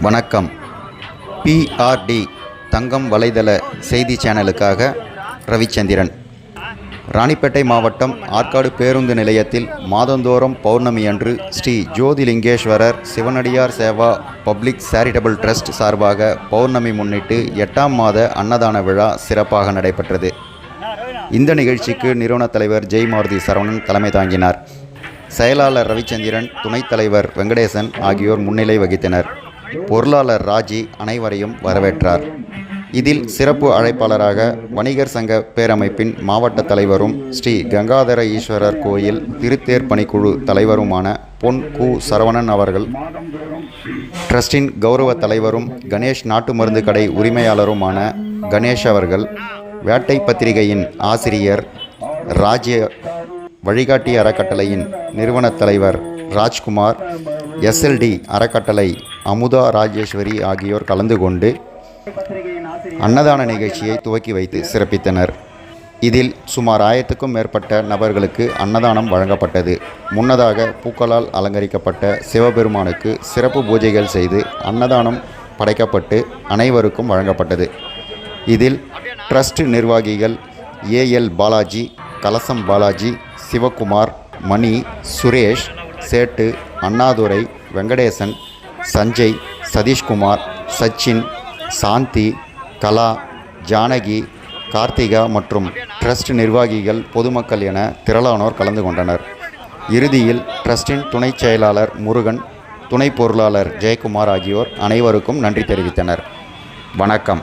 வணக்கம். பிஆர்டி தங்கம் வலைதள செய்தி சேனலுக்காக ரவிச்சந்திரன். ராணிப்பேட்டை மாவட்டம் ஆற்காடு பேருந்து நிலையத்தில் மாதந்தோறும் பௌர்ணமி அன்று ஸ்ரீ ஜோதிலிங்கேஸ்வரர் சிவனடியார் சேவா பப்ளிக் சேரிட்டபிள் ட்ரஸ்ட் சார்பாக பௌர்ணமி முன்னிட்டு 8ஆம் மாத அன்னதான விழா சிறப்பாக நடைபெற்றது. இந்த நிகழ்ச்சிக்கு நிறுவன தலைவர் ஜெய்மாருதி சரவணன் தலைமை தாங்கினார். செயலாளர் ரவிச்சந்திரன், துணைத் தலைவர் வெங்கடேசன் ஆகியோர் முன்னிலை வகித்தனர். பொருளாளர் ராஜி அனைவரையும் வரவேற்றார். இதில் சிறப்பு அழைப்பாளராக வணிகர் சங்க பேரமைப்பின் மாவட்ட தலைவரும் ஸ்ரீ கங்காதர ஈஸ்வரர் கோயில் திருத்தேர் பணிக்குழு தலைவருமான பொன் கு சரவணன் அவர்கள், ட்ரஸ்டின் கௌரவ தலைவரும் கணேஷ் நாட்டு மருந்து கடை உரிமையாளருமான கணேஷ் அவர்கள், வேட்டை பத்திரிகையின் ஆசிரியர் ராஜ்ய வழிகாட்டி அறக்கட்டளையின் நிறுவன தலைவர் ராஜ்குமார், எஸ்எல்டி அறக்கட்டளை அமுதா ராஜேஸ்வரி ஆகியோர் கலந்து கொண்டு அன்னதான நிகழ்ச்சியை துவக்கி வைத்து சிறப்பித்தனர். இதில் சுமார் 1000க்கும் மேற்பட்ட நபர்களுக்கு அன்னதானம் வழங்கப்பட்டது. முன்னதாக பூக்களால் அலங்கரிக்கப்பட்ட சிவபெருமானுக்கு சிறப்பு பூஜைகள் செய்து அன்னதானம் படைக்கப்பட்டு அனைவருக்கும் வழங்கப்பட்டது. இதில் ட்ரஸ்ட் நிர்வாகிகள் ஏஎல் பாலாஜி, கலசம் பாலாஜி, சிவகுமார், மணி, சுரேஷ், சேட்டு, அண்ணாதுரை, வெங்கடேசன், சஞ்சய், சதீஷ்குமார், சச்சின், சாந்தி, கலா, ஜானகி, கார்த்திகா மற்றும் ட்ரஸ்ட் நிர்வாகிகள், பொதுமக்கள் என திரளானோர் கலந்து கொண்டனர். இறுதியில் ட்ரஸ்டின் துணை செயலாளர் முருகன், துணை பொருளாளர் ஜெயக்குமார் ஆகியோர் அனைவருக்கும் நன்றி தெரிவித்தனர். வணக்கம்.